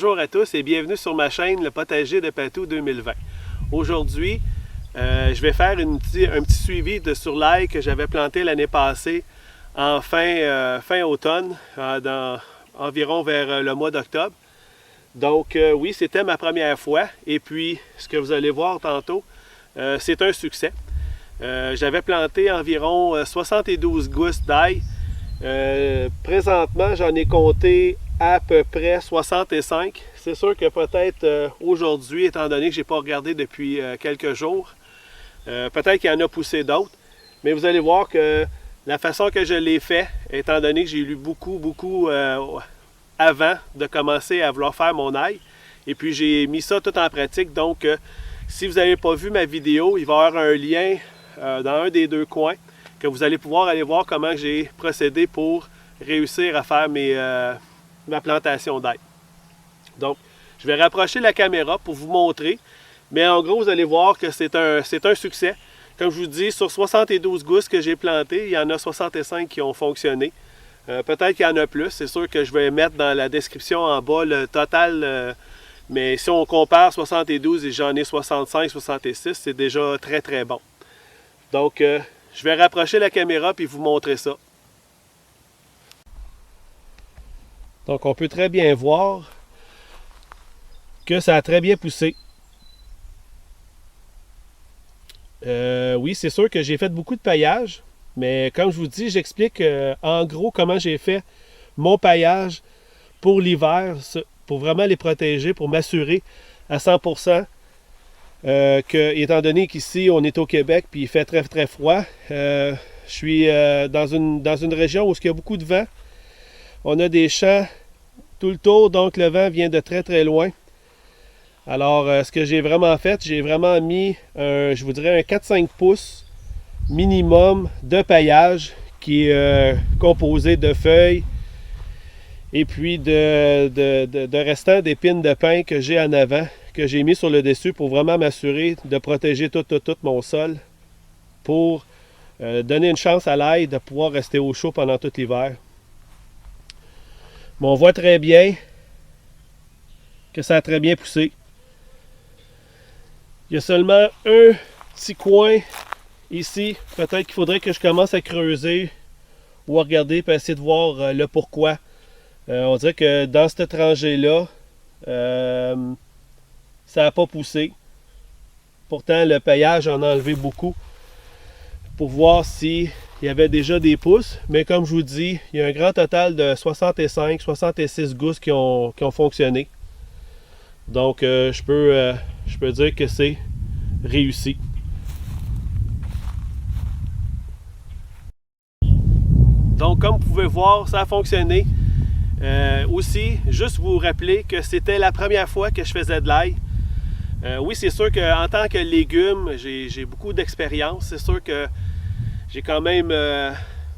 Bonjour à tous et bienvenue sur ma chaîne Le Potager de Patou 2020. Aujourd'hui, je vais faire un petit suivi sur l'ail que j'avais planté l'année passée en fin automne, environ vers le mois d'octobre. Donc oui, c'était ma première fois et puis ce que vous allez voir tantôt, c'est un succès. J'avais planté environ 72 gousses d'ail. Présentement, j'en ai compté à peu près 65. C'est sûr que peut-être aujourd'hui, étant donné que je n'ai pas regardé depuis quelques jours, peut-être qu'il y en a poussé d'autres. Mais vous allez voir que la façon que je l'ai fait, étant donné que j'ai lu beaucoup avant de commencer à vouloir faire mon ail, et puis j'ai mis ça tout en pratique. Donc, si vous n'avez pas vu ma vidéo, il va y avoir un lien dans un des deux coins que vous allez pouvoir aller voir comment j'ai procédé pour réussir à faire ma plantation d'ail. Donc, je vais rapprocher la caméra pour vous montrer, mais en gros, vous allez voir que c'est un succès. Comme je vous dis, sur 72 gousses que j'ai plantées, il y en a 65 qui ont fonctionné. Peut-être qu'il y en a plus, c'est sûr que je vais mettre dans la description en bas le total, mais si on compare 72 et j'en ai 65, 66, c'est déjà très bon. Donc, je vais rapprocher la caméra puis vous montrer ça. Donc, on peut très bien voir que ça a très bien poussé. Oui, c'est sûr que j'ai fait beaucoup de paillage, mais comme je vous dis, j'explique en gros comment j'ai fait mon paillage pour l'hiver, pour vraiment les protéger, pour m'assurer à 100% que, étant donné qu'ici, on est au Québec puis il fait très froid, je suis dans une région où il y a beaucoup de vent. On a des champs tout le tour, donc le vent vient de très loin. Alors, ce que j'ai vraiment fait, j'ai vraiment mis, je vous dirais, un 4-5 pouces minimum de paillage qui est composé de feuilles et puis de restants d'épines de pin que j'ai en avant, que j'ai mis sur le dessus pour vraiment m'assurer de protéger tout mon sol pour donner une chance à l'ail de pouvoir rester au chaud pendant tout l'hiver. Mais on voit très bien que ça a très bien poussé. Il y a seulement un petit coin ici. Peut-être qu'il faudrait que je commence à creuser ou à regarder pour essayer de voir le pourquoi. On dirait que dans cette rangée-là, ça n'a pas poussé. Pourtant, le paillage en a enlevé beaucoup pour voir s'il y avait déjà des pousses. Mais comme je vous dis, il y a un grand total de 65-66 gousses qui ont fonctionné. Donc, je peux dire que c'est réussi. Donc, comme vous pouvez voir, ça a fonctionné. Aussi, juste vous rappeler que c'était la première fois que je faisais de l'ail. Oui, c'est sûr qu'en tant que légume, j'ai beaucoup d'expérience. C'est sûr que j'ai quand même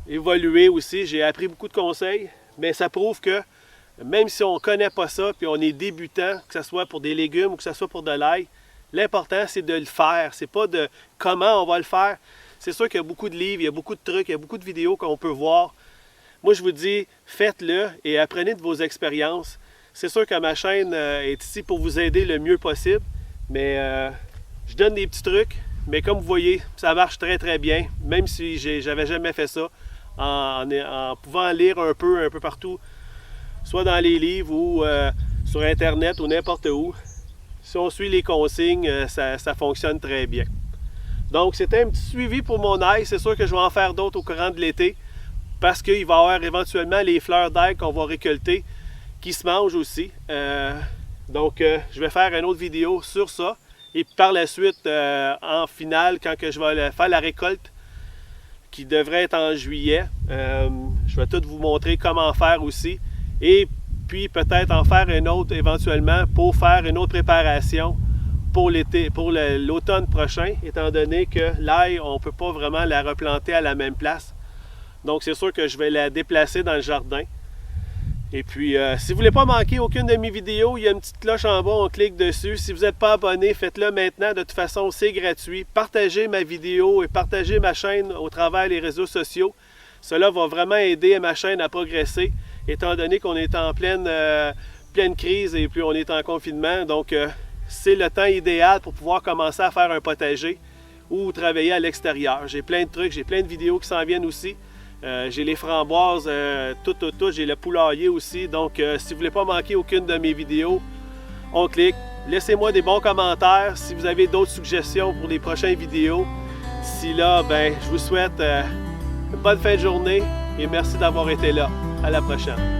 évolué aussi. J'ai appris beaucoup de conseils, mais ça prouve que même si on ne connaît pas ça, puis on est débutant, que ce soit pour des légumes ou que ce soit pour de l'ail, l'important c'est de le faire. C'est pas de comment on va le faire. C'est sûr qu'il y a beaucoup de livres, il y a beaucoup de trucs, il y a beaucoup de vidéos qu'on peut voir. Moi, je vous dis, faites-le et apprenez de vos expériences. C'est sûr que ma chaîne est ici pour vous aider le mieux possible, mais je donne des petits trucs. Mais comme vous voyez, ça marche très bien, même si j'avais jamais fait ça, en pouvant lire un peu partout, soit dans les livres ou sur Internet ou n'importe où. Si on suit les consignes, ça fonctionne très bien. Donc, c'était un petit suivi pour mon ail. C'est sûr que je vais en faire d'autres au courant de l'été parce qu'il va y avoir éventuellement les fleurs d'ail qu'on va récolter qui se mangent aussi. Donc, je vais faire une autre vidéo sur ça. Et par la suite, en finale, quand que je vais faire la récolte, qui devrait être en juillet, je vais tout vous montrer comment faire aussi. Et puis peut-être en faire une autre éventuellement pour faire une autre préparation pour l'été, pour l'automne prochain, étant donné que l'ail, on ne peut pas vraiment la replanter à la même place. Donc c'est sûr que je vais la déplacer dans le jardin. Et puis, si vous ne voulez pas manquer aucune de mes vidéos, il y a une petite cloche en bas, on clique dessus. Si vous n'êtes pas abonné, faites-le maintenant. De toute façon, c'est gratuit. Partagez ma vidéo et partagez ma chaîne au travers des réseaux sociaux. Cela va vraiment aider ma chaîne à progresser, étant donné qu'on est en pleine pleine crise et plus on est en confinement. Donc, c'est le temps idéal pour pouvoir commencer à faire un potager ou travailler à l'extérieur. J'ai plein de trucs, j'ai plein de vidéos qui s'en viennent aussi. J'ai les framboises, tout. J'ai le poulailler aussi. Donc, si vous ne voulez pas manquer aucune de mes vidéos, on clique. Laissez-moi des bons commentaires si vous avez d'autres suggestions pour les prochaines vidéos. D'ici là, je vous souhaite une bonne fin de journée et merci d'avoir été là. À la prochaine.